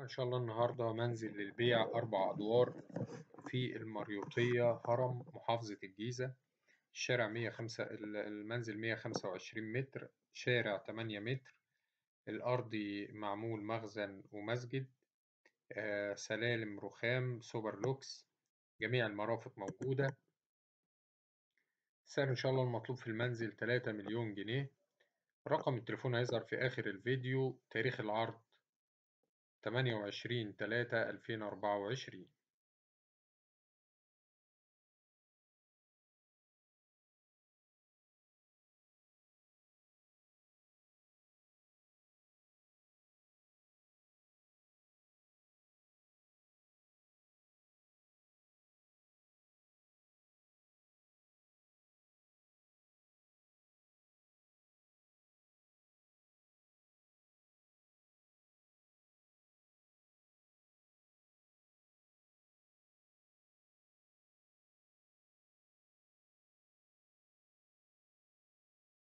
إن شاء الله النهاردة منزل للبيع 4 أدوار في المريوطية هرم محافظة الجيزة. الشارع 105، المنزل 125 متر، شارع 8 متر، الأرضي معمول مخزن ومسجد، سلالم رخام سوبر لوكس، جميع المرافق موجودة. سعر إن شاء الله المطلوب في المنزل 3 مليون جنيه. رقم التليفون هيظهر في آخر الفيديو. تاريخ العرض 28/3/2024.